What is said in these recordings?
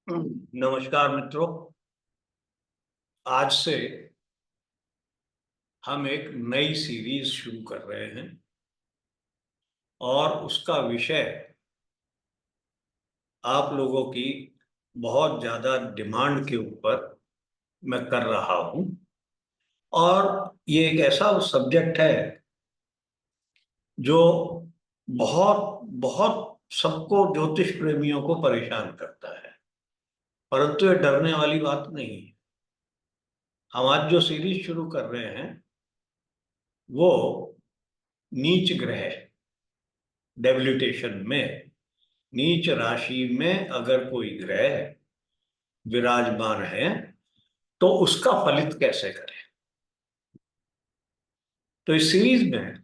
नमस्कार मित्रों। आज से हम एक नई सीरीज शुरू कर रहे हैं और उसका विषय आप लोगों की बहुत ज्यादा डिमांड के ऊपर मैं कर रहा हूं। और ये एक ऐसा सब्जेक्ट है जो बहुत बहुत सबको, ज्योतिष प्रेमियों को परेशान करता है। परंतु ये डरने वाली बात नहीं है। हम आज जो सीरीज शुरू कर रहे हैं वो नीच ग्रह, डेबिलिटेशन में, नीच राशि में अगर कोई ग्रह विराजमान है तो उसका फलित कैसे करें। तो इस सीरीज में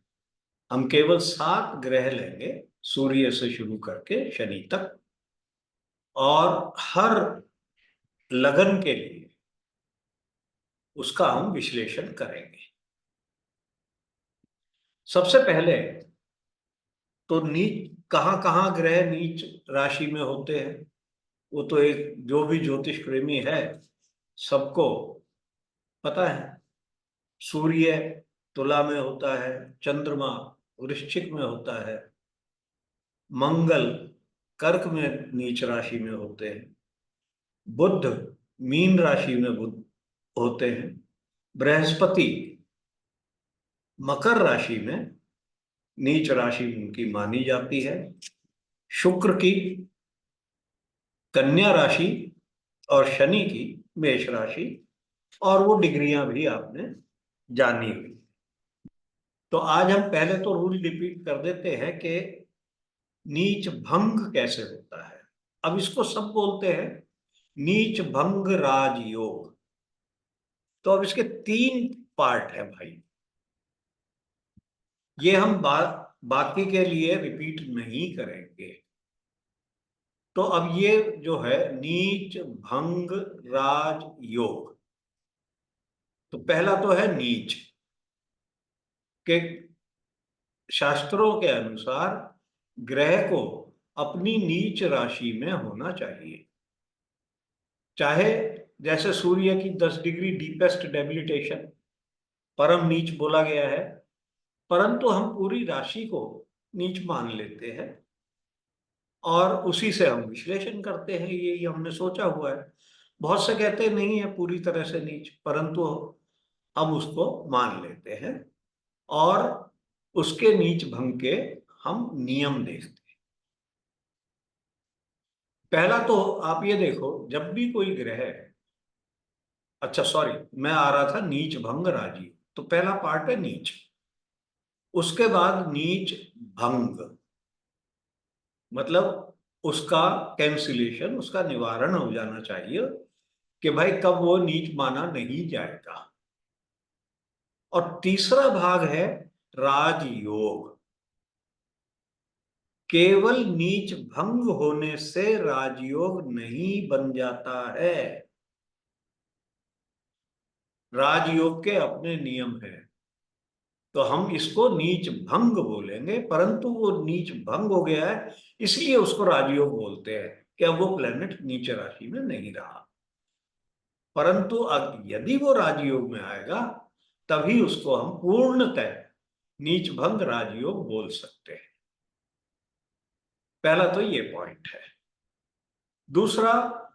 हम केवल 7 ग्रह लेंगे, सूर्य से शुरू करके शनि तक, और हर लगन के लिए उसका हम विश्लेषण करेंगे। सबसे पहले तो नीच कहाँ कहाँ ग्रह नीच राशि में होते हैं वो तो एक जो भी ज्योतिष प्रेमी है सबको पता है। सूर्य तुला में होता है, चंद्रमा वृश्चिक में होता है, मंगल कर्क में नीच राशि में होते हैं, बुध मीन राशि में बुध होते हैं, बृहस्पति मकर राशि में नीच राशि उनकी मानी जाती है, शुक्र की कन्या राशि और शनि की मेष राशि, और वो डिग्रियां भी आपने जानी हुई। तो आज हम पहले तो रूल रिपीट कर देते हैं कि नीच भंग कैसे होता है। अब इसको सब बोलते हैं नीच भंग राजयोग। तो अब इसके 3 पार्ट है भाई। ये हम बाकी के लिए रिपीट नहीं करेंगे। तो अब ये जो है नीच भंग राजयोग, तो पहला तो है नीच के शास्त्रों के अनुसार ग्रह को अपनी नीच राशि में होना चाहिए। चाहे जैसे सूर्य की 10 डिग्री डीपेस्ट डेबिलिटेशन परम नीच बोला गया है, परंतु हम पूरी राशि को नीच मान लेते हैं और उसी से हम विश्लेषण करते हैं। ये हमने सोचा हुआ है। बहुत से कहते नहीं है पूरी तरह से नीच, परंतु हम उसको मान लेते हैं और उसके नीच भंग के हम नियम देखते हैं। पहला तो आप ये देखो, जब भी कोई ग्रह, अच्छा सॉरी, मैं आ रहा था नीच भंग राजी, तो पहला पार्ट है नीच। उसके बाद नीच भंग मतलब उसका कैंसिलेशन, उसका निवारण हो जाना चाहिए कि भाई कब वो नीच माना नहीं जाएगा। और तीसरा भाग है राजयोग। केवल नीच भंग होने से राजयोग नहीं बन जाता है। राजयोग के अपने नियम है, तो हम इसको नीच भंग बोलेंगे, परंतु वो नीच भंग हो गया है इसलिए उसको राजयोग बोलते हैं कि अब वो प्लेनेट नीच राशि में नहीं रहा। परंतु अब यदि वो राजयोग में आएगा तभी उसको हम पूर्णतः नीच भंग राजयोग बोल सकते हैं। पहला तो ये पॉइंट है। दूसरा,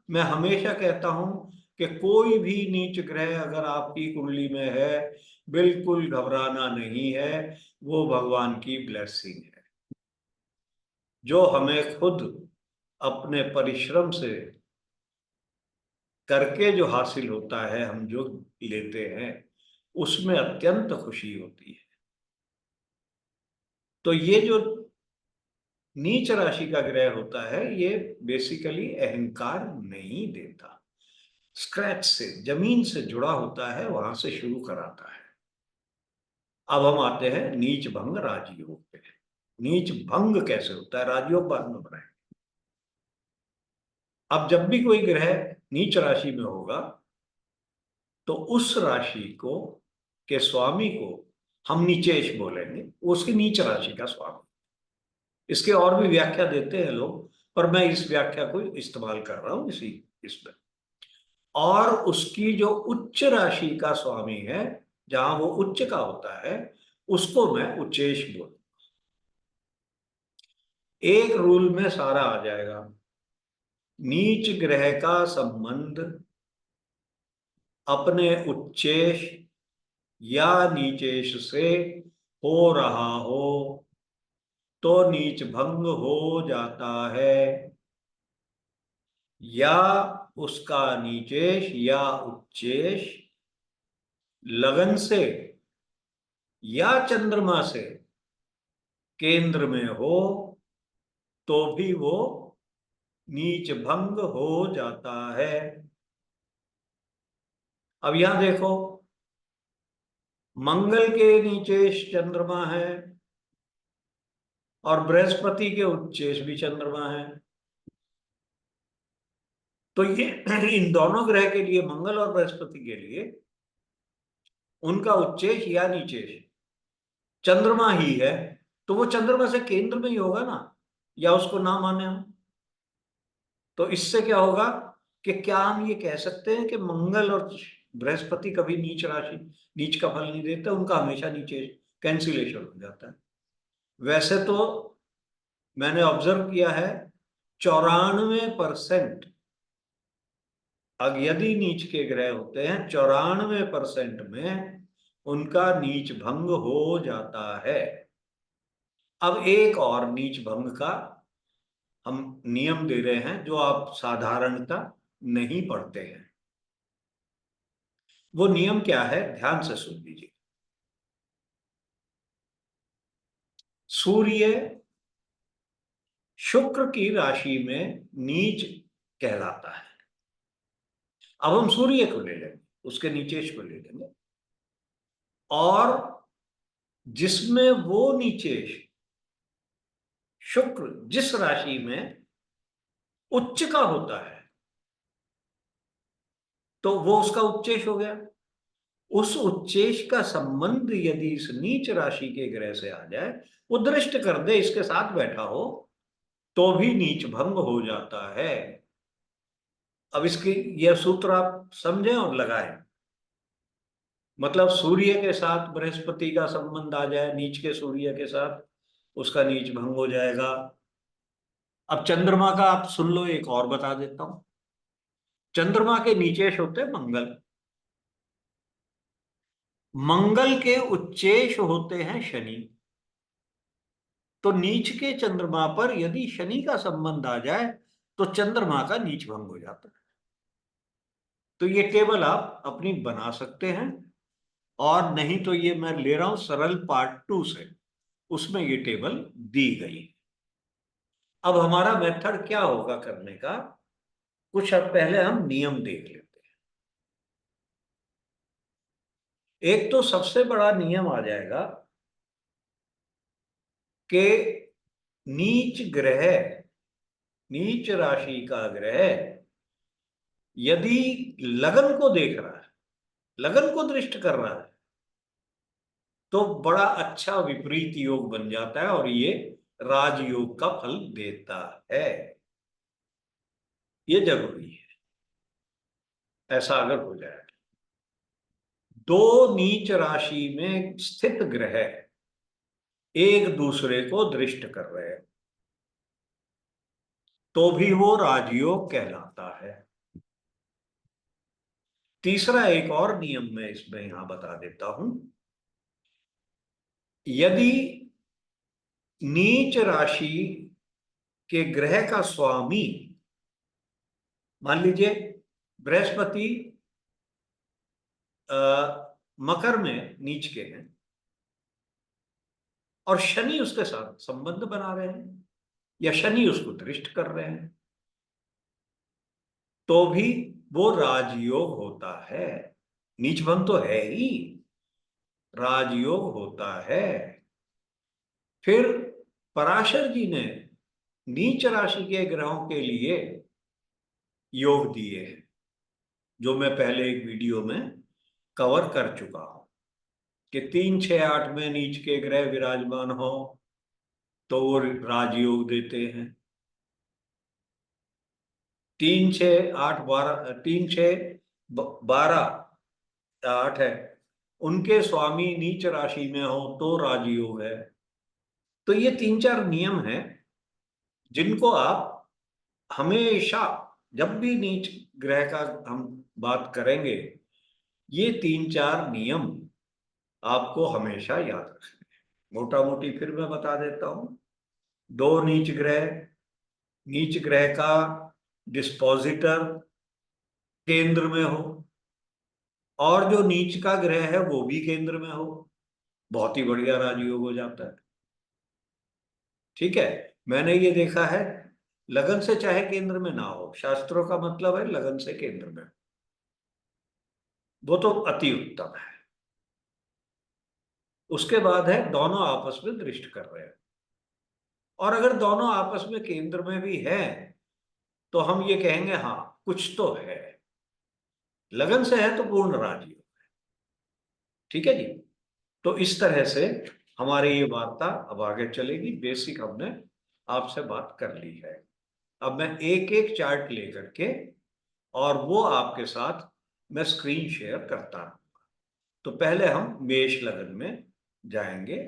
मैं हमेशा कहता हूं कि कोई भी नीच ग्रह अगर आपकी कुंडली में है, बिल्कुल घबराना नहीं है। वो भगवान की ब्लेसिंग है जो हमें खुद अपने परिश्रम से करके जो हासिल होता है, हम जो लेते हैं उसमें अत्यंत खुशी होती है। तो ये जो नीच राशि का ग्रह होता है ये बेसिकली अहंकार नहीं देता, स्क्रैच से, जमीन से जुड़ा होता है, वहां से शुरू कराता है। अब हम आते हैं नीच भंग राजयोग पे। नीच भंग कैसे होता है, राजयोग बाद में बनाए। अब जब भी कोई ग्रह नीच राशि में होगा तो उस राशि को के स्वामी को हम नीचेश बोलेंगे, उसकी नीच राशि का स्वामी। इसके और भी व्याख्या देते हैं लोग, पर मैं इस व्याख्या को इस्तेमाल कर रहा हूं इसी इसमें। और उसकी जो उच्च राशि का स्वामी है, जहां वो उच्च का होता है, उसको मैं उच्चेश बोलूं। एक रूल में सारा आ जाएगा। नीच ग्रह का संबंध अपने उच्चेश या नीचेश से हो रहा हो तो नीच भंग हो जाता है, या उसका नीचेश या उच्चेश लगन से या चंद्रमा से केंद्र में हो तो भी वो नीच भंग हो जाता है। अब यहां देखो, मंगल के नीचेश चंद्रमा है और बृहस्पति के उच्चेश भी चंद्रमा है। तो ये इन दोनों ग्रह के लिए, मंगल और बृहस्पति के लिए, उनका उच्चेश या नीचेश चंद्रमा ही है। तो वो चंद्रमा से केंद्र में ही होगा ना, या उसको ना माने हम। तो इससे क्या होगा कि क्या हम ये कह सकते हैं कि मंगल और बृहस्पति कभी नीच राशि, नीच का फल नहीं देते, उनका हमेशा नीचे कैंसिलेशन हो जाता है। वैसे तो मैंने ऑब्जर्व किया है, 94%, अब यदि नीच के ग्रह होते हैं 94% में उनका नीच भंग हो जाता है। अब एक और नीच भंग का हम नियम दे रहे हैं जो आप साधारणता नहीं पढ़ते हैं। वो नियम क्या है, ध्यान से सुन लीजिए। सूर्य शुक्र की राशि में नीच कहलाता है। अब हम सूर्य को ले लेंगे, उसके नीचेश को ले लेंगे, और जिसमें वो नीचेश शुक्र जिस राशि में उच्च का होता है तो वो उसका उच्चेश हो गया। उस उच्चेश का संबंध यदि इस नीच राशि के ग्रह से आ जाए, वो दृष्ट कर दे, इसके साथ बैठा हो, तो भी नीच भंग हो जाता है। अब इसकी यह सूत्र आप समझें और लगाएं। मतलब सूर्य के साथ बृहस्पति का संबंध आ जाए, नीच के सूर्य के साथ, उसका नीच भंग हो जाएगा। अब चंद्रमा का आप सुन लो, एक और बता देता हूं। चंद्रमा के नीचेश होते हैं मंगल, मंगल के उच्चेश होते हैं शनि। तो नीच के चंद्रमा पर यदि शनि का संबंध आ जाए तो चंद्रमा का नीच भंग हो जाता है। तो ये टेबल आप अपनी बना सकते हैं, और नहीं तो ये मैं ले रहा हूं सरल पार्ट 2 से, उसमें ये टेबल दी गई। अब हमारा मेथड क्या होगा करने का, कुछ अब पहले हम नियम देख लेते हैं। एक तो सबसे बड़ा नियम आ जाएगा कि नीच ग्रह, नीच राशि का ग्रह यदि लगन को देख रहा है, लगन को दृष्ट कर रहा है, तो बड़ा अच्छा विपरीत योग बन जाता है और ये राजयोग का फल देता है। ये जरूरी है, ऐसा अगर हो जाए। दो नीच राशि में स्थित ग्रह एक दूसरे को दृष्ट कर रहे हैं तो भी वो राजयोग कहलाता है। तीसरा एक और नियम मैं इसमें यहां बता देता हूं। यदि नीच राशि के ग्रह का स्वामी, मान लीजिए बृहस्पति मकर में नीच के हैं और शनि उसके साथ संबंध बना रहे हैं या शनि उसको दृष्ट कर रहे हैं, तो भी वो राजयोग होता है। नीच भंग तो है ही, राजयोग होता है। फिर पराशर जी ने नीच राशि के ग्रहों के लिए योग दिए हैं, जो मैं पहले एक वीडियो में कवर कर चुका हूं, कि 3, 6, 8 में नीच के ग्रह विराजमान हो तो वो राजयोग देते हैं। 3 6 8 12, 3 6 12 8 है, उनके स्वामी नीच राशि में हो तो राजयोग है। तो ये 3 4 नियम हैं जिनको आप हमेशा, जब भी नीच ग्रह का हम बात करेंगे, ये 3 4 नियम आपको हमेशा याद रखने। मोटा मोटी फिर मैं बता देता हूं। 2 नीच ग्रह, नीच ग्रह का डिस्पोजिटर केंद्र में हो, और जो नीच का ग्रह है वो भी केंद्र में हो, बहुत ही बढ़िया राजयोग हो जाता है। ठीक है, मैंने ये देखा है, लगन से चाहे केंद्र में ना हो, शास्त्रों का मतलब है लगन से केंद्र में, वो तो अति उत्तम है। उसके बाद है दोनों आपस में दृष्टि कर रहे हैं, और अगर दोनों आपस में केंद्र में भी है तो हम ये कहेंगे हाँ कुछ तो है। लगन से है तो पूर्ण राजयोग। ठीक है जी। तो इस तरह से हमारी ये वार्ता अब आगे चलेगी। बेसिक हमने आपसे बात कर ली है। अब मैं एक एक चार्ट लेकर के और वो आपके साथ मैं स्क्रीन शेयर करता हूं। तो पहले हम मेष लगन में जाएंगे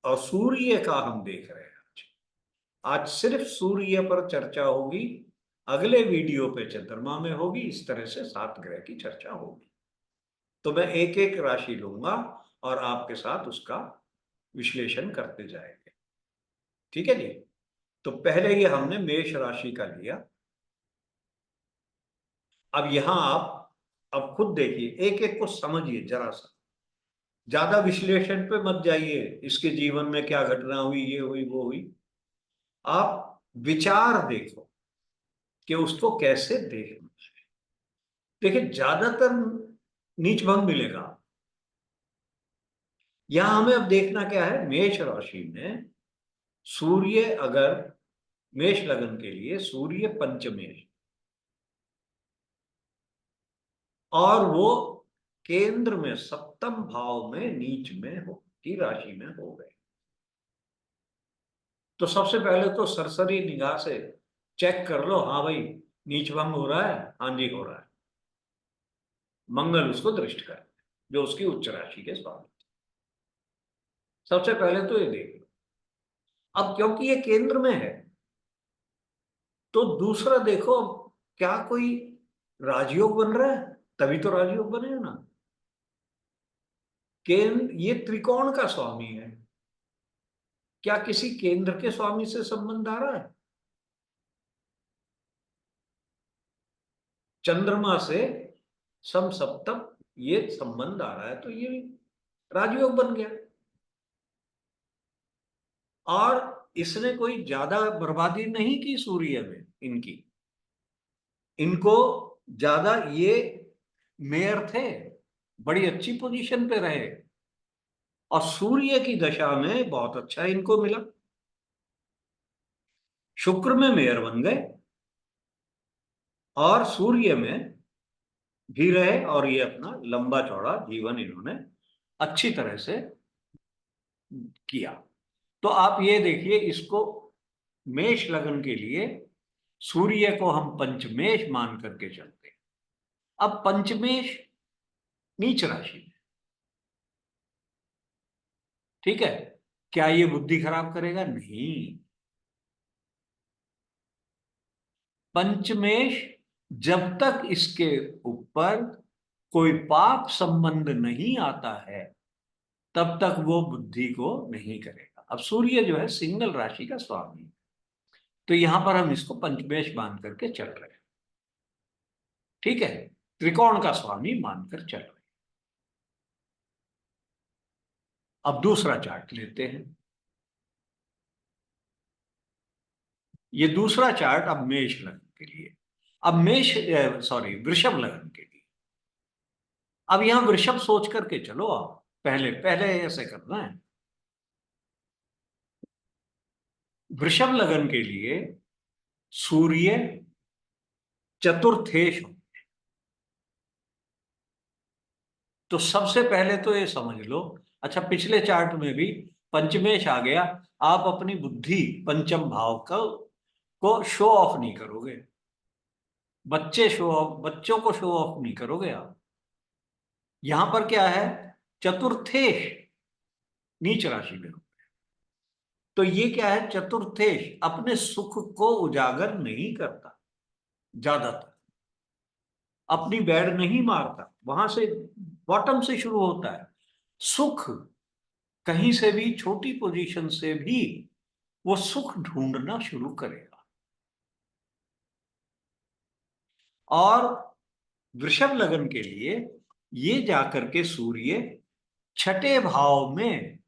और सूर्य का हम देख रहे हैं। आज सिर्फ सूर्य पर चर्चा होगी, अगले वीडियो पे चंद्रमा में होगी। इस तरह से 7 ग्रह की चर्चा होगी। तो मैं एक एक राशि लूंगा और आपके साथ उसका विश्लेषण करते जाएंगे। ठीक है जी। तो पहले ये हमने मेष राशि का लिया। अब यहां आप अब खुद देखिए, एक एक को समझिए जरा सा, ज्यादा विश्लेषण पे मत जाइए, इसके जीवन में क्या घटना हुई, ये हुई वो हुई। आप विचार देखो कि उसको कैसे देखना है। देखिए ज्यादातर नीच भंग मिलेगा। यहां हमें अब देखना क्या है, मेष राशि में सूर्य, अगर मेष लगन के लिए सूर्य पंचमेश और वो केंद्र में सप्तम भाव में नीच में हो की राशि में हो गए, तो सबसे पहले तो सरसरी निगाह से चेक कर लो, हाँ भाई नीच भंग हो रहा है, हाँ जी हो रहा है। मंगल उसको दृष्ट कर, जो उसकी उच्च राशि के स्वामी। सबसे पहले तो ये देख लो। अब क्योंकि ये केंद्र में है तो दूसरा देखो, क्या कोई राजयोग बन रहा है? तभी तो राजयोग बनेगा ना। केंद्र ये त्रिकोण का स्वामी है, क्या किसी केंद्र के स्वामी से संबंध आ रहा है? चंद्रमा से सम सप्तम ये संबंध आ रहा है, तो ये राजयोग बन गया। और इसने कोई ज्यादा बर्बादी नहीं की सूर्य में इनकी, इनको ज्यादा, ये मेयर थे, बड़ी अच्छी पोजीशन पे रहे, और सूर्य की दशा में बहुत अच्छा इनको मिला। शुक्र में मेयर बन गए और सूर्य में भी रहे, और ये अपना लंबा चौड़ा जीवन इन्होंने अच्छी तरह से किया। तो आप ये देखिए, इसको मेष लगन के लिए सूर्य को हम पंचमेश मान करके चलते हैं। अब पंचमेश नीच राशि में, ठीक है, क्या ये बुद्धि खराब करेगा? नहीं। पंचमेश जब तक इसके ऊपर कोई पाप संबंध नहीं आता है तब तक वो बुद्धि को नहीं करेगा। अब सूर्य जो है सिंगल राशि का स्वामी है, तो यहां पर हम इसको पंचमेश मान करके चल रहे हैं। ठीक है, त्रिकोण का स्वामी मानकर चल रहे हैं। अब दूसरा चार्ट लेते हैं। ये दूसरा चार्ट अब मेष लगन के लिए, अब मेष सॉरी वृषभ लगन के लिए। अब यहां वृषभ सोच करके चलो, आप पहले पहले ऐसे करना है। वृषभ लगन के लिए सूर्य चतुर्थेश हो, तो सबसे पहले तो ये समझ लो। अच्छा, पिछले चार्ट में भी पंचमेश आ गया, आप अपनी बुद्धि पंचम भाव को शो ऑफ नहीं करोगे। बच्चों को शो ऑफ नहीं करोगे आप। यहां पर क्या है, चतुर्थेश नीच राशि में हो। तो ये क्या है, चतुर्थेश अपने सुख को उजागर नहीं करता, ज्यादातर अपनी बैड नहीं मारता, वहां से बॉटम से शुरू होता है। सुख कहीं से भी, छोटी पोजीशन से भी वो सुख ढूंढना शुरू करेगा। और वृषभ लगन के लिए ये जाकर के सूर्य छठे भाव में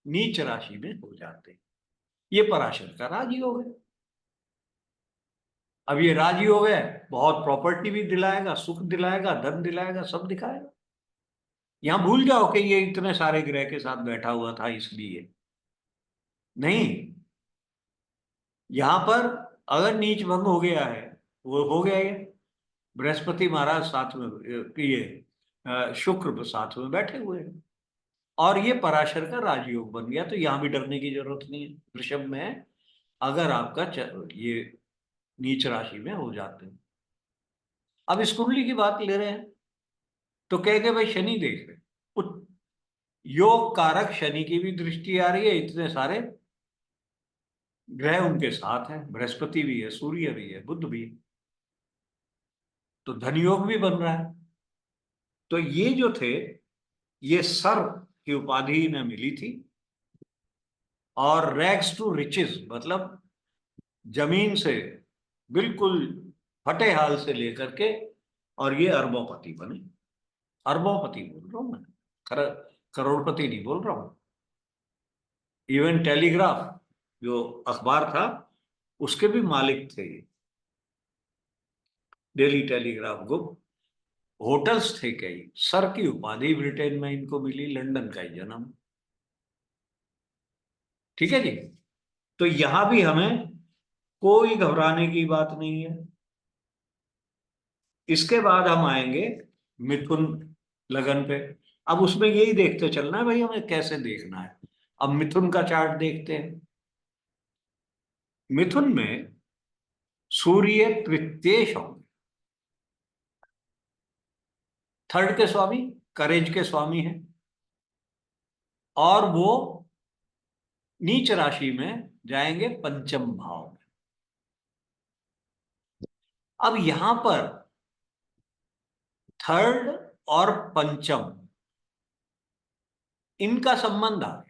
नीच राशि में हो जाते हैं। ये पराशर का राजयोग है। अब ये राजयोग है, बहुत प्रॉपर्टी भी दिलाएगा, सुख दिलाएगा, धन दिलाएगा, सब दिखाएगा। यहां भूल जाओ कि ये इतने सारे ग्रह के साथ बैठा हुआ था इसलिए नहीं। यहां पर अगर नीच भंग हो गया है, वो हो गया है। बृहस्पति महाराज साथ में, ये शुक्र साथ में बैठे हुए हैं, और ये पराशर का राजयोग बन गया। तो यहां भी डरने की जरूरत नहीं है वृषभ में, अगर आपका ये नीच राशि में हो जाते हैं। अब इस कुंडली की बात ले रहे हैं तो कह के भाई शनि देख रहे, योग कारक शनि की भी दृष्टि आ रही है, इतने सारे ग्रह उनके साथ हैं, बृहस्पति भी है, सूर्य भी है, बुध भी है, तो धन योग भी बन रहा है। तो ये जो थे, ये सर की उपाधि इन्हें मिली थी, और रैग्स टू रिचेस मतलब जमीन से बिल्कुल फटे हाल से लेकर के, और ये अरबोपति बने। अरबोपति बोल रहा हूं मैं, करोड़पति नहीं बोल रहा हूं। इवन टेलीग्राफ जो अखबार था उसके भी मालिक थे ये, डेली टेलीग्राफ ग्रुप। होटल्स थे कई, सर की उपाधि ब्रिटेन में इनको मिली, लंदन का ही जन्म। ठीक है जी। तो यहां भी हमें कोई घबराने की बात नहीं है। इसके बाद हम आएंगे मिथुन लगन पे। अब उसमें यही देखते चलना है भाई, हमें कैसे देखना है। अब मिथुन का चार्ट देखते हैं। मिथुन में सूर्य तृतीयेश होंगे, थर्ड के स्वामी, करेज के स्वामी हैं, और वो नीच राशि में जाएंगे पंचम भाव में। अब यहां पर थर्ड और पंचम, इनका संबंध आ गया।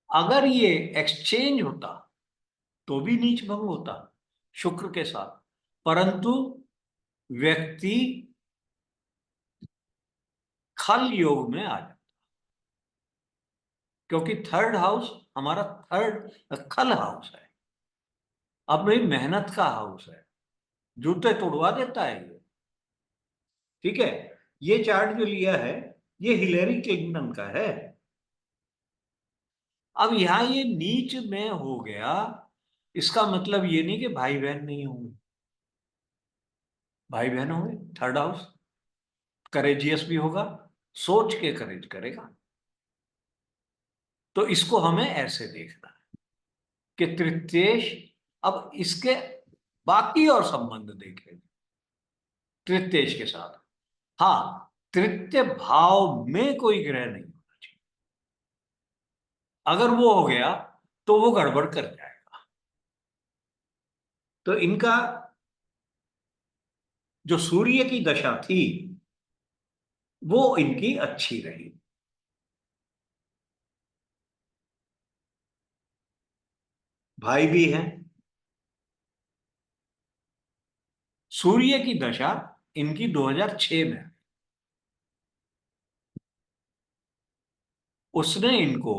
अगर ये एक्सचेंज होता तो भी नीच भंग होता शुक्र के साथ, परंतु व्यक्ति खल योग में आ जाता, क्योंकि थर्ड हाउस हमारा थर्ड खल हाउस है, अपनी मेहनत का हाउस है, जूते तोड़वा देता है ये। ठीक है। ये चार्ट जो लिया है ये हिलेरी क्लिंटन का है। अब यहां ये नीच में हो गया, इसका मतलब ये नहीं कि भाई बहन नहीं होंगे, भाई बहन होंगे। थर्ड हाउस करेजियस भी होगा, सोच के करेज करेगा। तो इसको हमें ऐसे देखना है कि तृतीयेश, अब इसके बाकी और संबंध देखेंगे तृतीयेश के साथ। हाँ, तृतीय भाव में कोई ग्रह नहीं होना चाहिए। अगर वो हो गया तो वो गड़बड़ कर जाएगा। तो इनका जो सूर्य की दशा थी वो इनकी अच्छी रही। भाई भी हैं। सूर्य की दशा इनकी 2006 में, उसने इनको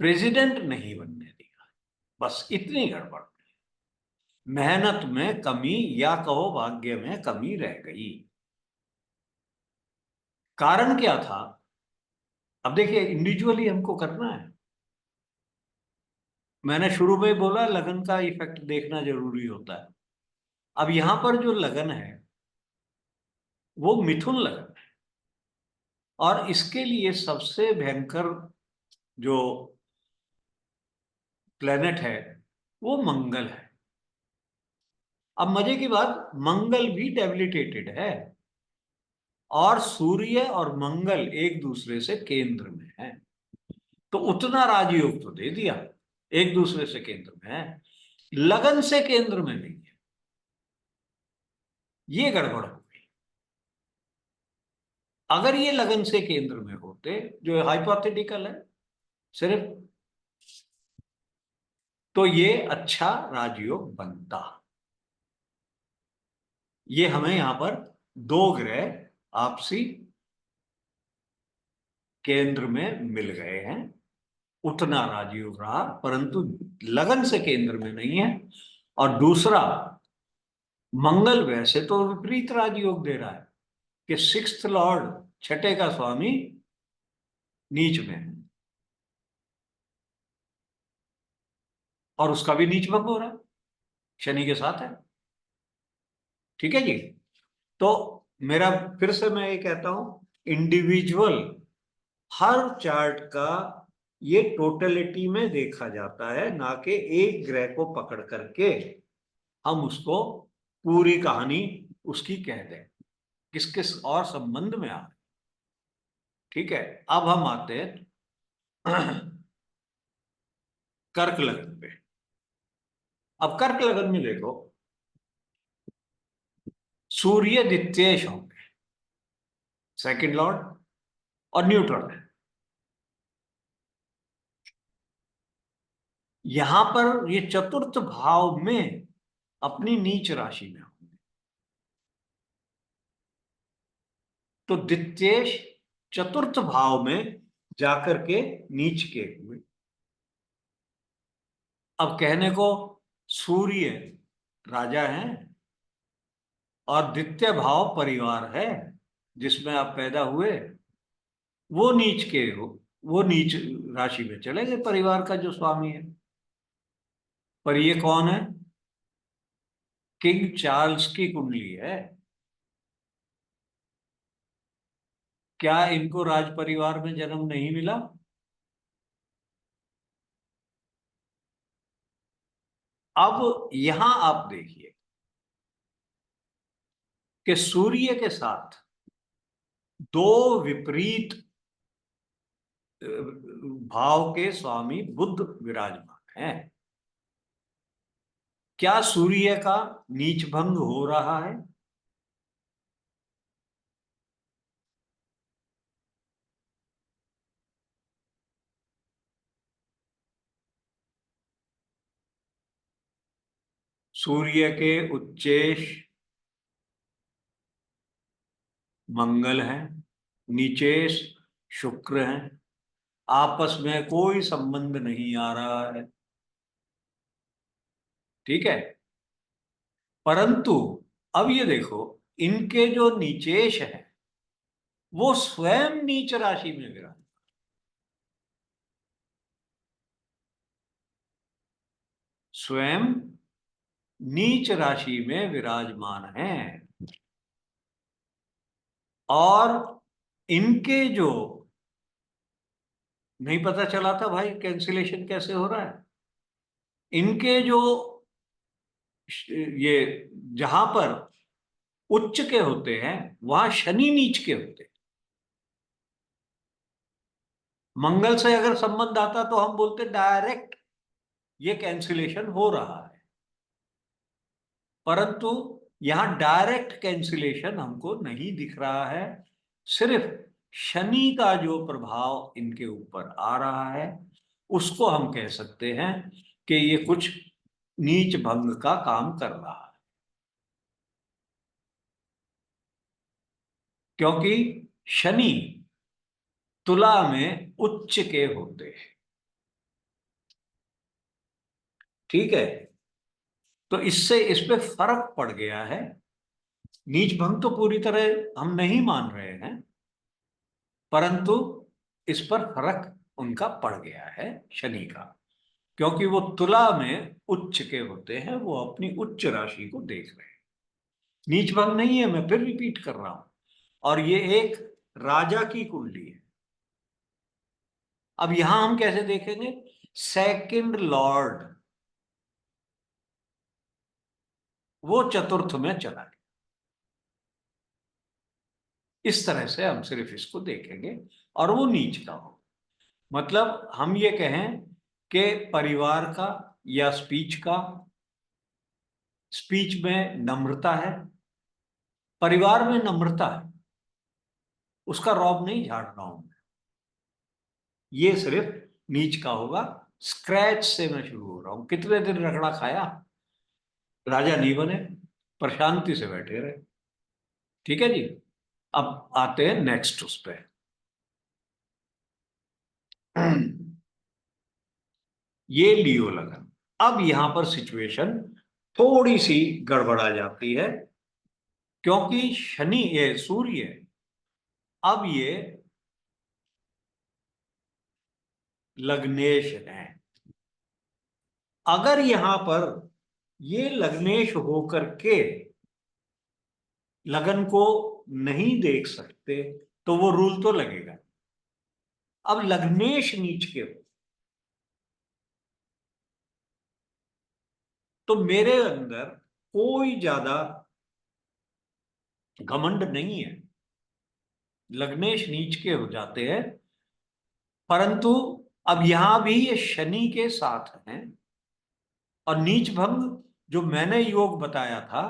प्रेसिडेंट नहीं बनने दिया, बस इतनी गड़बड़। मेहनत में कमी, या कहो भाग्य में कमी रह गई। कारण क्या था? अब देखिए, इंडिविजुअली हमको करना है। मैंने शुरू में बोला लगन का इफेक्ट देखना जरूरी होता है। अब यहां पर जो लगन है वो मिथुन लगन है, और इसके लिए सबसे भयंकर जो प्लेनेट है वो मंगल है। अब मजे की बात, मंगल भी डेबिलिटेटेड है और सूर्य और मंगल एक दूसरे से केंद्र में है, तो उतना राजयोग तो दे दिया, एक दूसरे से केंद्र में है, लगन से केंद्र में नहीं है। ये गड़बड़ हो गई। अगर ये लगन से केंद्र में होते, जो हाइपोथेटिकल है सिर्फ, तो ये अच्छा राजयोग बनता। ये हमें यहां पर दो ग्रह आपसी केंद्र में मिल गए हैं, उतना राजयोग रहा, परंतु लगन से केंद्र में नहीं है। और दूसरा, मंगल वैसे तो विपरीत राजयोग दे रहा है कि सिक्स्थ लॉर्ड, छठे का स्वामी नीच में है, और उसका भी नीच भंग हो रहा है, शनि के साथ है। ठीक है जी। तो मेरा, फिर से मैं ये कहता हूं, इंडिविजुअल हर चार्ट का ये टोटलिटी में देखा जाता है, ना कि एक ग्रह को पकड़ करके हम उसको पूरी कहानी उसकी कह दें, किस किस और संबंध में आ रहे। ठीक है, अब हम आते हैं कर्क लगन पे। अब कर्क लगन में देखो, सूर्य द्वितीय होंगे, सेकंड लॉर्ड, और न्यूट्रल है। यहां पर ये चतुर्थ भाव में अपनी नीच राशि में होंगे, तो द्वितीय चतुर्थ भाव में जाकर के नीच के हुए। अब कहने को सूर्य राजा है और द्वितीय भाव परिवार है जिसमें आप पैदा हुए, वो नीच के हो, वो नीच राशि में चले गए, परिवार का जो स्वामी है। पर ये कौन है? किंग चार्ल्स की कुंडली है। क्या इनको राज परिवार में जन्म नहीं मिला? अब यहां आप देखिए कि सूर्य के साथ दो विपरीत भाव के स्वामी बुध विराजमान हैं। क्या सूर्य का नीच भंग हो रहा है? सूर्य के उच्चेश मंगल है, नीचेश शुक्र है, आपस में कोई संबंध नहीं आ रहा है। ठीक है, परंतु अब ये देखो, इनके जो नीचेश है वो स्वयं नीच राशि में विराज, स्वयं नीच राशि में विराजमान है। और इनके जो, नहीं पता चला था भाई कैंसिलेशन कैसे हो रहा है, इनके जो ये जहां पर उच्च के होते हैं वहां शनि नीच के होते हैं। मंगल से अगर संबंध आता तो हम बोलते डायरेक्ट ये कैंसिलेशन हो रहा है, परंतु यहां डायरेक्ट कैंसिलेशन हमको नहीं दिख रहा है। सिर्फ शनि का जो प्रभाव इनके ऊपर आ रहा है उसको हम कह सकते हैं कि ये कुछ नीच भंग का काम कर रहा है, क्योंकि शनि तुला में उच्च के होते हैं। ठीक है, तो इससे इस पे फर्क पड़ गया है। नीच भंग तो पूरी तरह हम नहीं मान रहे हैं, परंतु इस पर फर्क उनका पड़ गया है शनि का, क्योंकि वो तुला में उच्च के होते हैं, वो अपनी उच्च राशि को देख रहे हैं। नीच भंग नहीं है, मैं फिर रिपीट कर रहा हूं, और ये एक राजा की कुंडली है। अब यहां हम कैसे देखेंगे? सेकंड लॉर्ड, वो चतुर्थ में चला गया। इस तरह से हम सिर्फ इसको देखेंगे और वो नीच का हो। मतलब हम ये कहें कि परिवार का या स्पीच में नम्रता है, परिवार में नम्रता है, उसका रौब नहीं झाड़ रहा हूं मैं, ये सिर्फ नीच का होगा। स्क्रैच से मैं शुरू हो रहा हूं। कितने दिन रगड़ा खाया, राजा नहीं बने, पर शांति से बैठे रहे। ठीक है जी। अब आते हैं नेक्स्ट उस पे। ये लियो लगन। अब यहां पर सिचुएशन थोड़ी सी गड़बड़ा जाती है, क्योंकि शनि, ये सूर्य, अब ये लग्नेश है। अगर यहां पर ये लग्नेश होकर के लगन को नहीं देख सकते तो वो रूल तो लगेगा। अब लग्नेश नीच के हो तो मेरे अंदर कोई ज्यादा घमंड नहीं है, लग्नेश नीच के हो जाते हैं। परंतु अब यहां भी ये शनि के साथ हैं, और नीच भंग जो मैंने योग बताया था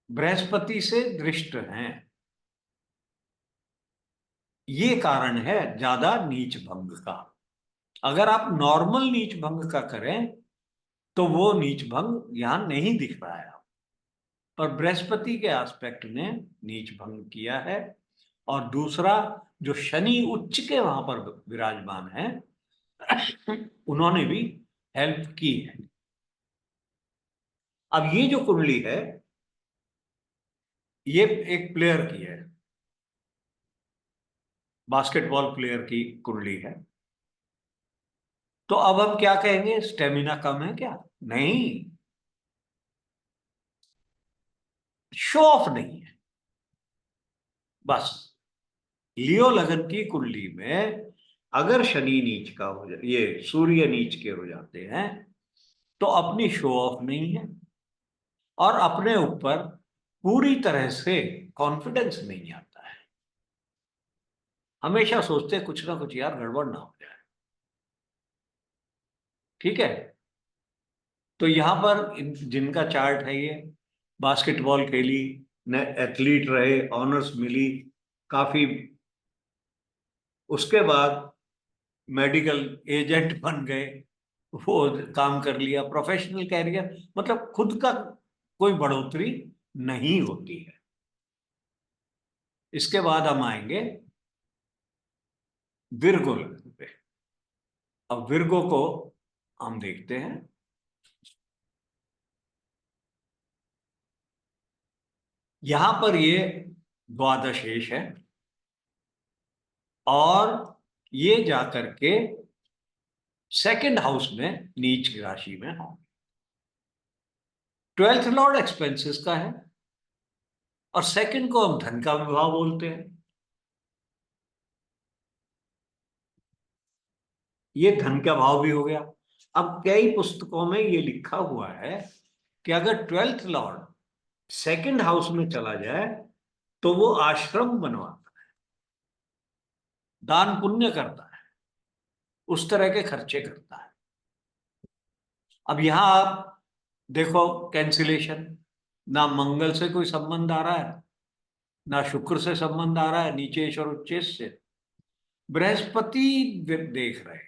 बृहस्पति से दृष्ट हैं, ये कारण है ज्यादा नीच भंग का। अगर आप नॉर्मल नीच भंग का करें तो वो नीच भंग यहां नहीं दिख रहा है, पर बृहस्पति के एस्पेक्ट ने नीच भंग किया है। और दूसरा, जो शनि उच्च के वहां पर विराजमान है, उन्होंने भी हेल्प की है। अब ये जो कुंडली है, ये एक प्लेयर की है, बास्केटबॉल प्लेयर की कुंडली है। तो अब हम क्या कहेंगे, स्टेमिना कम है क्या? नहीं, शो ऑफ नहीं है बस। लियो लगन की कुंडली में अगर शनि नीच का हो जाए, ये सूर्य नीच के हो जाते हैं, तो अपनी शो ऑफ नहीं है, और अपने ऊपर पूरी तरह से कॉन्फिडेंस नहीं आता है। हमेशा सोचते हैं कुछ ना कुछ यार गड़बड़ ना हो जाए। ठीक है। तो यहां पर जिनका चार्ट है, ये बास्केटबॉल खेली, न एथलीट रहे, ऑनर्स मिली काफी, उसके बाद मेडिकल एजेंट बन गए, वो काम कर लिया, प्रोफेशनल कैरियर, मतलब खुद का कोई बढ़ोतरी नहीं होती है। इसके बाद हम आएंगे विर्गो लगन पे। अब विर्गो को हम देखते हैं। यहां पर ये द्वादशेष है, और ये जाकर के सेकंड हाउस में नीच राशि में हो। ट्वेल्थ लॉर्ड एक्सपेंसेस का है, और सेकंड को हम धन का विभाव बोलते हैं। ये धन का भाव भी हो गया। अब कई पुस्तकों में ये लिखा हुआ है कि अगर ट्वेल्थ लॉर्ड सेकंड हाउस में चला जाए तो वो आश्रम बनवाता है, दान पुण्य करता है, उस तरह के खर्चे करता है। अब यहां आप देखो, कैंसिलेशन, ना मंगल से कोई संबंध आ रहा है, ना शुक्र से संबंध आ रहा है, नीचेश और उच्चेश से। बृहस्पति देख रहे हैं,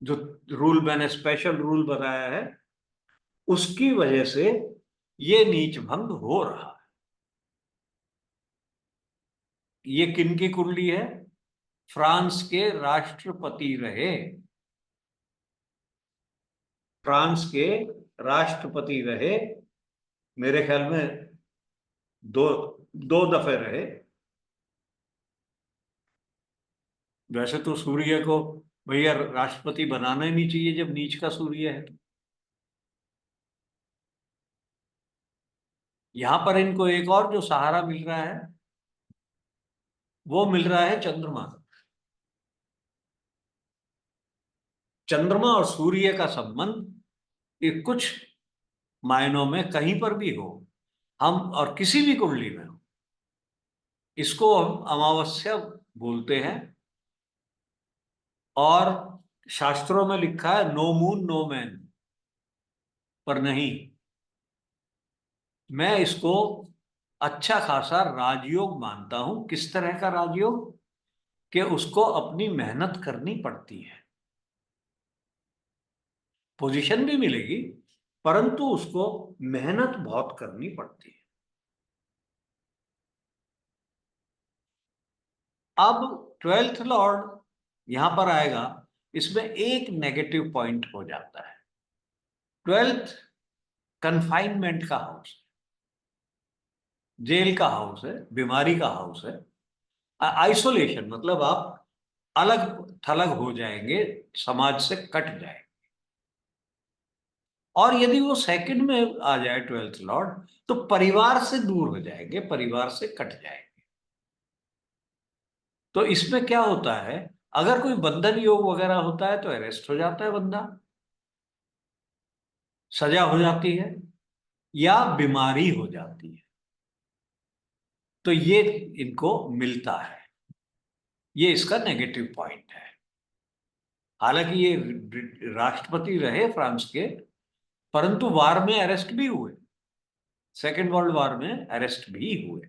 जो रूल मैंने स्पेशल रूल बताया है, उसकी वजह से ये नीच भंग हो रहा है। ये किन की कुंडली है? फ्रांस के राष्ट्रपति रहे, फ्रांस के राष्ट्रपति रहे, मेरे ख्याल में दो दो दफे रहे। वैसे तो सूर्य को भैया राष्ट्रपति बनाना ही नहीं चाहिए जब नीच का सूर्य है तो। यहां पर इनको एक और जो सहारा मिल रहा है, वो मिल रहा है चंद्रमा। चंद्रमा और सूर्य का संबंध ये कुछ मायनों में कहीं पर भी हो, हम और किसी भी कुंडली में हो, इसको हम अमावस्या बोलते हैं। और शास्त्रों में लिखा है नो मून नो मैन, पर नहीं, मैं इसको अच्छा खासा राजयोग मानता हूं। किस तरह का राजयोग? कि उसको अपनी मेहनत करनी पड़ती है, पोजीशन भी मिलेगी, परंतु उसको मेहनत बहुत करनी पड़ती है। अब 12th लॉर्ड यहां पर आएगा, इसमें एक नेगेटिव पॉइंट हो जाता है। 12th कन्फाइनमेंट का हाउस, जेल का हाउस है, बीमारी का हाउस है, आइसोलेशन, मतलब आप अलग थलग हो जाएंगे, समाज से कट जाएंगे। और यदि वो सेकंड में आ जाए 12th लॉर्ड, तो परिवार से दूर हो जाएंगे, परिवार से कट जाएंगे। तो इसमें क्या होता है, अगर कोई बंधन योग वगैरह होता है तो अरेस्ट हो जाता है बंदा, सजा हो जाती है, या बीमारी हो जाती है, तो ये इनको मिलता है। ये इसका नेगेटिव पॉइंट है। हालांकि ये राष्ट्रपति रहे फ्रांस के, परंतु वार में अरेस्ट भी हुए, सेकेंड वर्ल्ड वॉर में अरेस्ट भी हुए।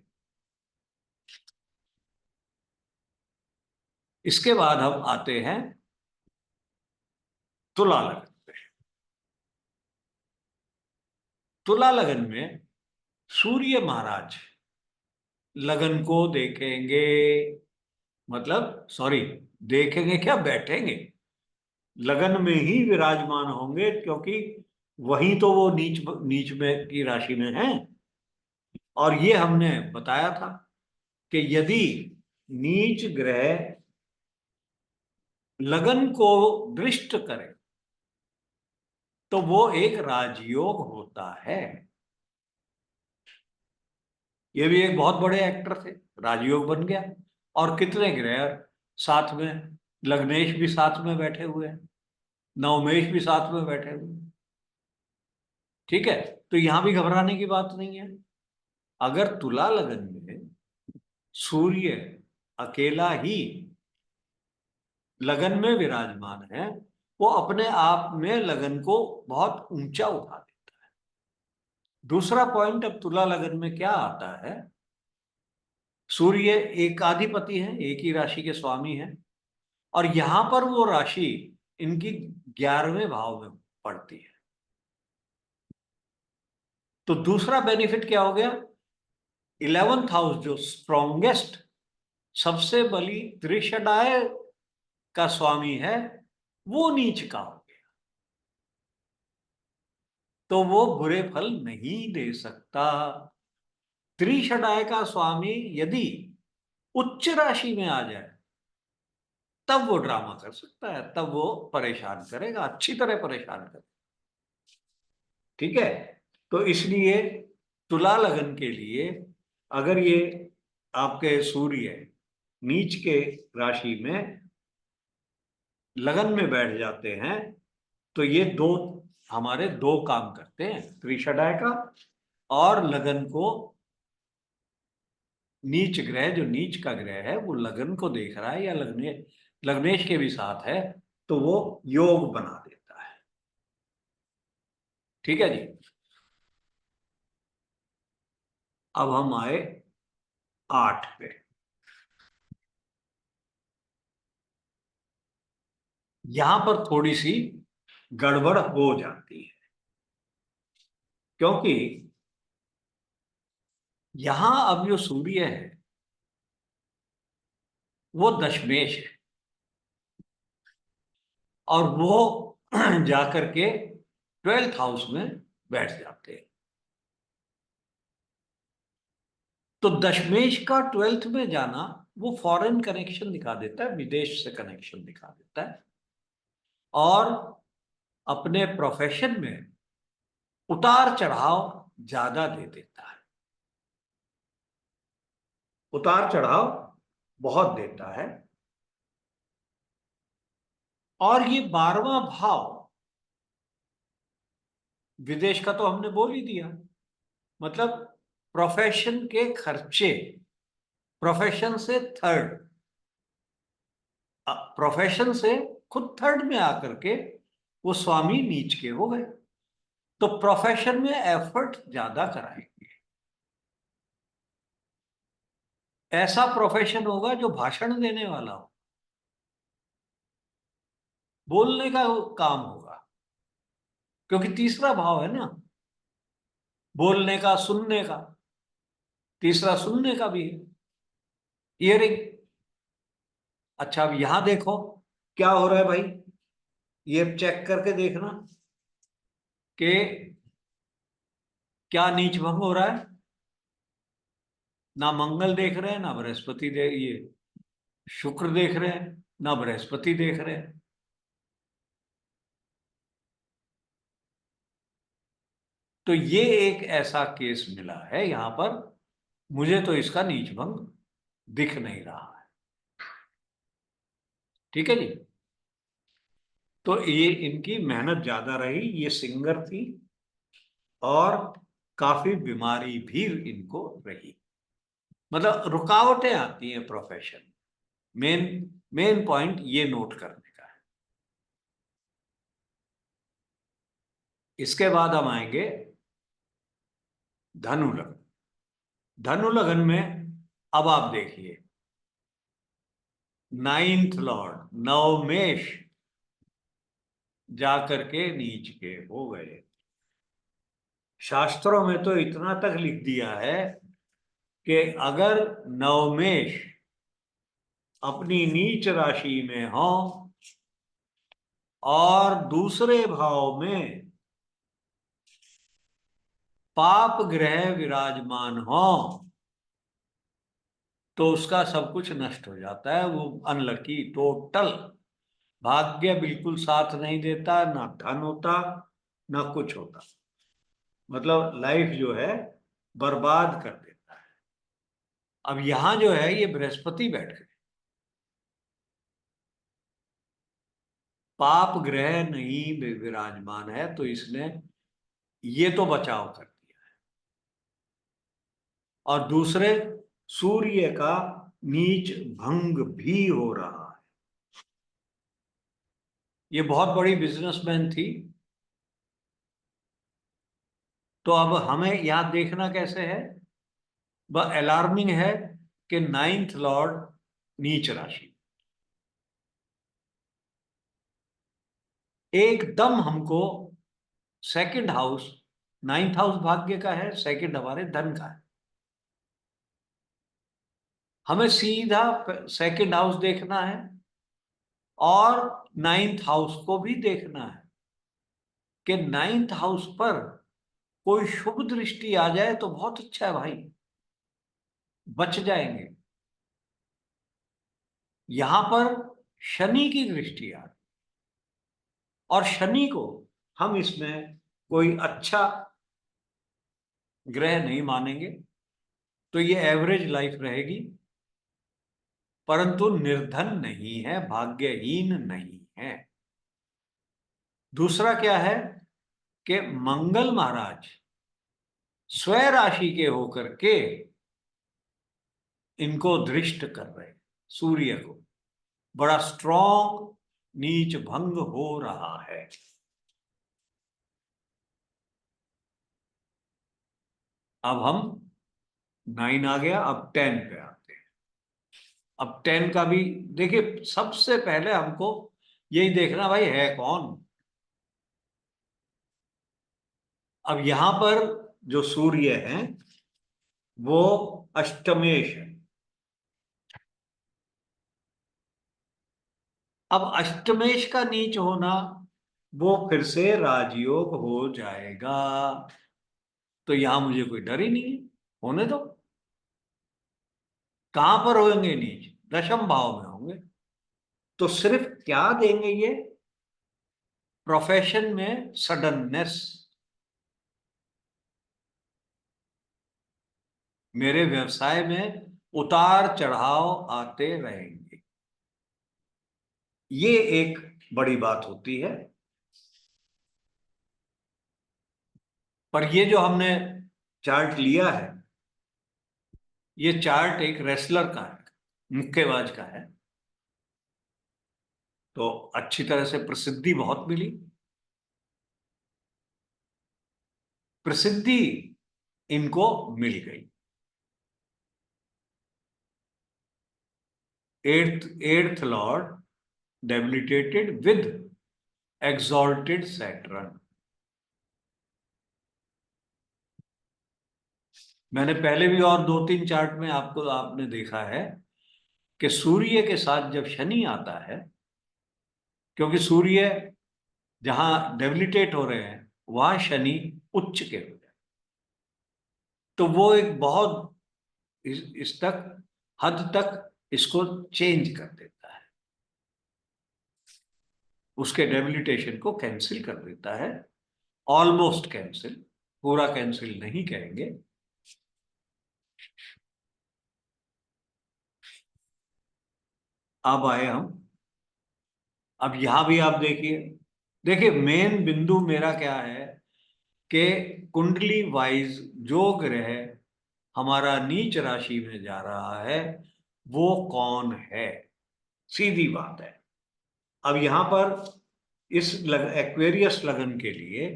इसके बाद हम आते हैं तुला लगन पे। तुला लगन में सूर्य महाराज लगन को देखेंगे, मतलब सॉरी, देखेंगे क्या, बैठेंगे, लगन में ही विराजमान होंगे, क्योंकि वहीं तो वो नीच नीच में की राशि में है। और ये हमने बताया था कि यदि नीच ग्रह लगन को दृष्ट करे तो वो एक राजयोग होता है। ये भी एक बहुत बड़े एक्टर थे, राजयोग बन गया। और कितने ग्रह साथ में, लग्नेश भी साथ में बैठे हुए हैं, नवमेश भी साथ में बैठे हुए हैं। ठीक है, तो यहां भी घबराने की बात नहीं है। अगर तुला लगन में सूर्य अकेला ही लगन में विराजमान है, वो अपने आप में लगन को बहुत ऊंचा उठा देता है। दूसरा पॉइंट, अब तुला लगन में क्या आता है, सूर्य एकाधिपति है, एक ही राशि के स्वामी है, और यहां पर वो राशि इनकी 11वें भाव में पड़ती है। तो दूसरा बेनिफिट क्या हो गया, 11th हाउस जो स्ट्रॉन्गेस्ट, सबसे बली त्रिशडाय का स्वामी है, वो नीच का हो गया, तो वो बुरे फल नहीं दे सकता। त्रिशडाय का स्वामी यदि उच्च राशि में आ जाए तब वो ड्रामा कर सकता है, तब वो परेशान करेगा, अच्छी तरह परेशान करेगा। ठीक है, तो इसलिए तुला लगन के लिए अगर ये आपके सूर्य नीच के राशि में लगन में बैठ जाते हैं, तो ये दो हमारे दो काम करते हैं, त्रिशडाय का और लगन को, नीच ग्रह जो नीच का ग्रह है वो लगन को देख रहा है या लग्नेश के भी साथ है, तो वो योग बना देता है। ठीक है जी। अब हम आए 8 पे। यहां पर थोड़ी सी गड़बड़ हो जाती है, क्योंकि यहां अब जो सूर्य है वो दशमेश है, और वो जाकर के 12th हाउस में बैठ जाते हैं। तो दशमेश का 12th में जाना वो फॉरेन कनेक्शन दिखा देता है, विदेश से कनेक्शन दिखा देता है, और अपने प्रोफेशन में उतार चढ़ाव ज्यादा दे देता है, उतार चढ़ाव बहुत देता है। और ये 12वां भाव, विदेश का तो हमने बोल ही दिया, मतलब प्रोफेशन के खर्चे, प्रोफेशन से थर्ड, प्रोफेशन से खुद थर्ड में आकर के वो स्वामी नीच के हो गए। तो प्रोफेशन में एफर्ट ज्यादा कराएंगे। ऐसा प्रोफेशन होगा जो भाषण देने वाला हो, बोलने का काम होगा, क्योंकि तीसरा भाव है ना, बोलने का, सुनने का। तीसरा सुनने का भी है, हियरिंग। अच्छा, अब यहां देखो क्या हो रहा है भाई, ये चेक करके देखना कि क्या नीच भंग हो रहा है। ना मंगल देख रहे हैं, ना बृहस्पति ये शुक्र देख रहे हैं, ना बृहस्पति देख रहे हैं। तो ये एक ऐसा केस मिला है यहां पर, मुझे तो इसका नीच भंग दिख नहीं रहा है। ठीक है जी। तो ये इनकी मेहनत ज्यादा रही, ये सिंगर थी और काफी बीमारी भी इनको रही, मतलब रुकावटें आती हैं प्रोफेशन। मेन मेन पॉइंट ये नोट करने का है। इसके बाद हम आएंगे धनु लग्न। धनु लग्न में अब आप देखिए, नाइन्थ लॉर्ड नवमेश जाकर के नीच के हो गए। शास्त्रों में तो इतना तक लिख दिया है कि अगर नवमेश अपनी नीच राशि में हो और दूसरे भाव में पाप ग्रह विराजमान हो, तो उसका सब कुछ नष्ट हो जाता है, वो अनलकी टोटल। भाग्य बिल्कुल साथ नहीं देता, ना धन होता, ना कुछ होता, मतलब लाइफ जो है बर्बाद कर देता है। अब यहां जो है ये बृहस्पति बैठ गए, पाप ग्रह नहीं विराजमान है, तो इसने ये तो बचाव कर दिया। और दूसरे, सूर्य का नीच भंग भी हो रहा है। ये बहुत बड़ी बिजनेसमैन थी। तो अब हमें यहां देखना कैसे है, वह अलार्मिंग है कि नाइन्थ लॉर्ड नीच राशि, एकदम हमको सेकंड हाउस, नाइन्थ हाउस भाग्य का है, सेकंड हमारे धन का है, हमें सीधा सेकंड हाउस देखना है और नाइन्थ हाउस को भी देखना है कि नाइन्थ हाउस पर कोई शुभ दृष्टि आ जाए तो बहुत अच्छा है भाई, बच जाएंगे। यहां पर शनि की दृष्टि आ रही, और शनि को हम इसमें कोई अच्छा ग्रह नहीं मानेंगे, तो ये एवरेज लाइफ रहेगी, परंतु निर्धन नहीं है, भाग्यहीन नहीं है। दूसरा क्या है कि मंगल महाराज स्व राशि के होकर के इनको दृष्ट कर रहे हैं, सूर्य को, बड़ा स्ट्रॉन्ग नीच भंग हो रहा है। अब हम 9 आ गया, अब 10 पे आते हैं। अब 10 का भी देखिए, सबसे पहले हमको यही देखना भाई है कौन। अब यहां पर जो सूर्य है वो अष्टमेश है। अब अष्टमेश का नीच होना, वो फिर से राजयोग हो जाएगा, तो यहां मुझे कोई डर ही नहीं है, होने दो। कहां पर होंगे नीच, दशम भाव में होंगे। तो सिर्फ क्या देंगे ये, प्रोफेशन में सडननेस, मेरे व्यवसाय में उतार चढ़ाव आते रहेंगे, ये एक बड़ी बात होती है। पर ये जो हमने चार्ट लिया है, ये चार्ट एक रेसलर का है, मुक्केबाज का है। तो अच्छी तरह से प्रसिद्धि बहुत मिली। प्रसिद्धि इनको मिल गई। Eighth Lord debilitated with exalted Saturn। मैंने पहले भी और 2-3 चार्ट में आपने देखा है कि सूर्य के साथ जब शनि आता है, क्योंकि सूर्य जहां डेबिलिटेट हो रहे हैं वहां शनि उच्च के हो जाए, तो वो एक बहुत इस तक हद तक इसको चेंज कर देता है, उसके डेबिलिटेशन को कैंसिल कर देता है। ऑलमोस्ट कैंसिल, पूरा कैंसिल नहीं कहेंगे। अब आए हम, अब यहां भी आप देखिए, देखिए मेन बिंदु मेरा क्या है कि कुंडली वाइज जो ग्रह हमारा नीच राशि में जा रहा है वो कौन है, सीधी बात है। अब यहां पर इस एक्वेरियस लगन के लिए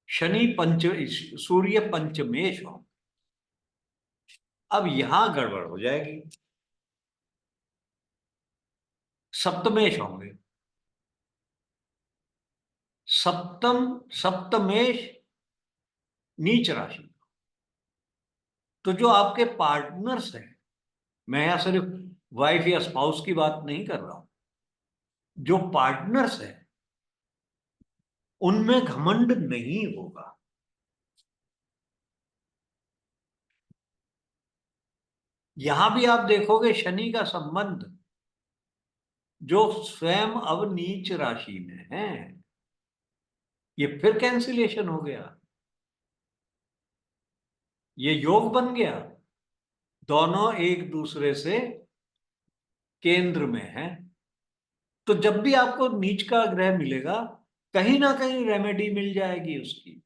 शनि पंच, सूर्य पंचमेश हो। अब यहां गड़बड़ हो जाएगी, सप्तमेश होंगे। सप्तमेश नीच राशि। तो जो आपके पार्टनर्स हैं, मैं यहां सिर्फ वाइफ या स्पाउस की बात नहीं कर रहा हूं, जो पार्टनर्स हैं उनमें घमंड नहीं होगा। यहां भी आप देखोगे शनि का संबंध जो स्वयं अब नीच राशि में है, ये फिर कैंसिलेशन हो गया, ये योग बन गया। दोनों एक दूसरे से केंद्र में है। तो जब भी आपको नीच का ग्रह मिलेगा कहीं ना कहीं रेमेडी मिल जाएगी उसकी,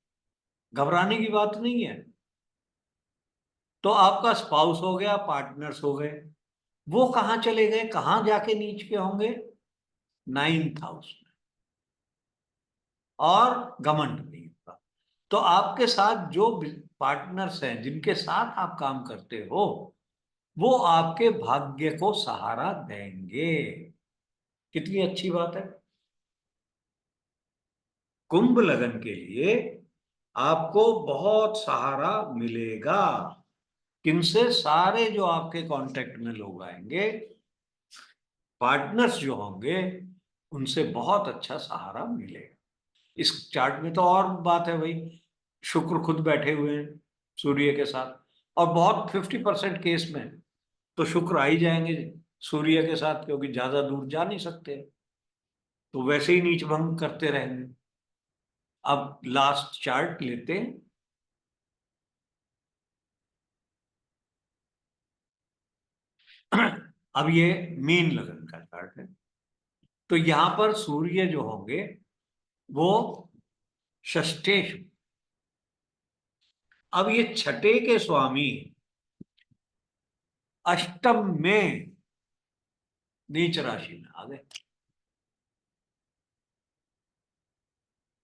घबराने की बात नहीं है। तो आपका स्पाउस हो गया, पार्टनर्स हो गए, वो कहां चले गए, कहां जाके नीच के होंगे, 9th हाउस में, और घमंड नहीं होगा। तो आपके साथ जो पार्टनर्स हैं जिनके साथ आप काम करते हो वो आपके भाग्य को सहारा देंगे। कितनी अच्छी बात है। कुंभ लगन के लिए आपको बहुत सहारा मिलेगा। किनसे? सारे जो आपके कांटेक्ट में लोग आएंगे, पार्टनर्स जो होंगे, उनसे बहुत अच्छा सहारा मिलेगा। इस चार्ट में तो और बात है भाई, शुक्र खुद बैठे हुए हैं सूर्य के साथ, और बहुत 50% केस में तो शुक्र आ ही जाएंगे सूर्य के साथ, क्योंकि ज्यादा दूर जा नहीं सकते, तो वैसे ही नीच भंग करते रहेंगे। अब लास्ट चार्ट लेते हैं। अब ये मीन लगन का चार्ट है। तो यहां पर सूर्य जो होंगे वो षष्ठेश। अब ये छठे के स्वामी अष्टम में नीच राशि में आ गए।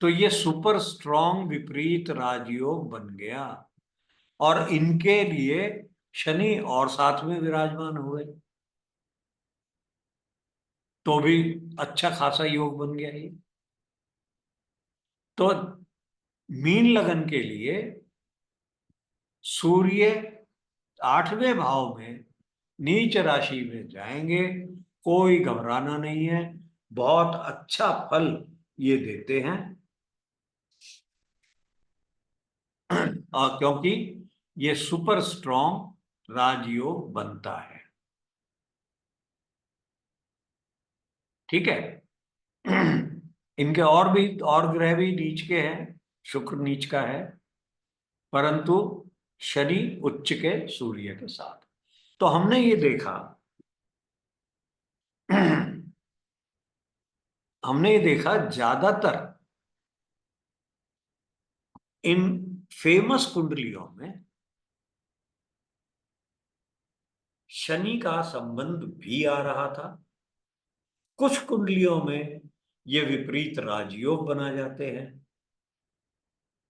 तो ये सुपर स्ट्रॉन्ग विपरीत राजयोग बन गया, और इनके लिए शनि और साथ में विराजमान हुए, तो भी अच्छा खासा योग बन गया ये। तो मीन लगन के लिए सूर्य 8वें भाव में नीच राशि में जाएंगे, कोई घबराना नहीं है, बहुत अच्छा फल ये देते हैं। और क्योंकि ये सुपर स्ट्रॉन्ग राजयोग बनता है। ठीक है। इनके और ग्रह भी नीच के हैं, शुक्र नीच का है, परंतु शनि उच्च के सूर्य के साथ। तो हमने ये देखा हमने ये देखा ज्यादातर इन फेमस कुंडलियों में शनि का संबंध भी आ रहा था। कुछ कुंडलियों में ये विपरीत राजयोग बना जाते हैं,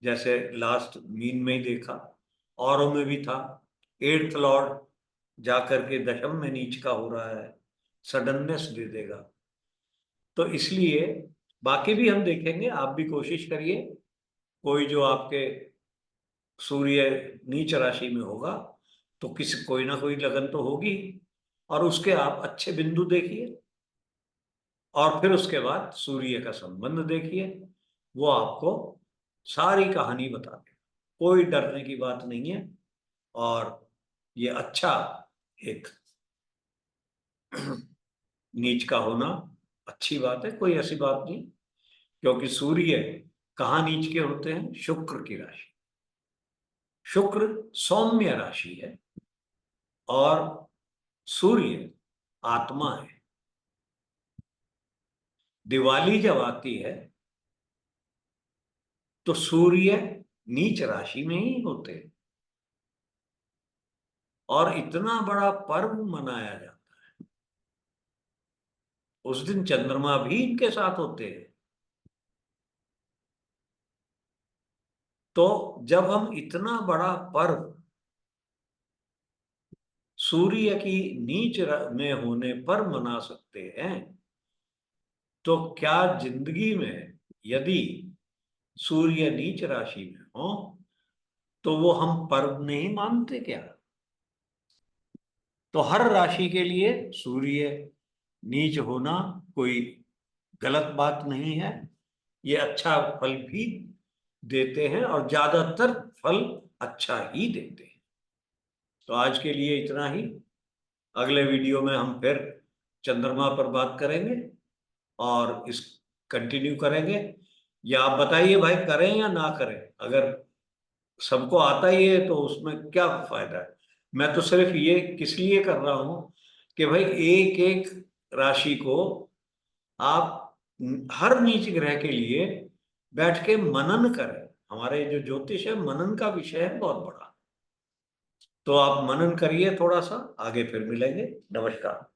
जैसे लास्ट मीन में ही देखा, औरों में भी था। एट्थ लॉर्ड जाकर के दशम में नीच का हो रहा है, सडननेस दे देगा। तो इसलिए बाकी भी हम देखेंगे, आप भी कोशिश करिए। कोई जो आपके सूर्य नीच राशि में होगा तो किसी कोई ना कोई लगन तो होगी, और उसके आप अच्छे बिंदु देखिए, और फिर उसके बाद सूर्य का संबंध देखिए। वो आपको सारी कहानी बता देगा, कोई डरने की बात नहीं है। और ये अच्छा एक नीच का होना अच्छी बात है, कोई ऐसी बात नहीं। क्योंकि सूर्य कहाँ नीच के होते हैं? शुक्र की राशि। शुक्र सौम्य राशि है और सूर्य आत्मा है। दिवाली जब आती है तो सूर्य नीच राशि में ही होते हैं, और इतना बड़ा पर्व मनाया जाता है। उस दिन चंद्रमा भी इनके साथ होते हैं। तो जब हम इतना बड़ा पर्व सूर्य की नीच में होने पर मना सकते हैं, तो क्या जिंदगी में यदि सूर्य नीच राशि में हो तो वो हम पर्व नहीं मानते क्या? तो हर राशि के लिए सूर्य नीच होना कोई गलत बात नहीं है। ये अच्छा फल भी देते हैं, और ज्यादातर फल अच्छा ही देते हैं। तो आज के लिए इतना ही। अगले वीडियो में हम फिर चंद्रमा पर बात करेंगे और इस कंटिन्यू करेंगे। या आप बताइए भाई, करें या ना करें? अगर सबको आता ही है तो उसमें क्या फायदा है? मैं तो सिर्फ ये किस लिए कर रहा हूं कि भाई एक एक राशि को आप हर नीच ग्रह के लिए बैठ के मनन करें। हमारे जो ज्योतिष है, मनन का विषय है बहुत बड़ा। तो आप मनन करिए थोड़ा सा, आगे फिर मिलेंगे। नमस्कार।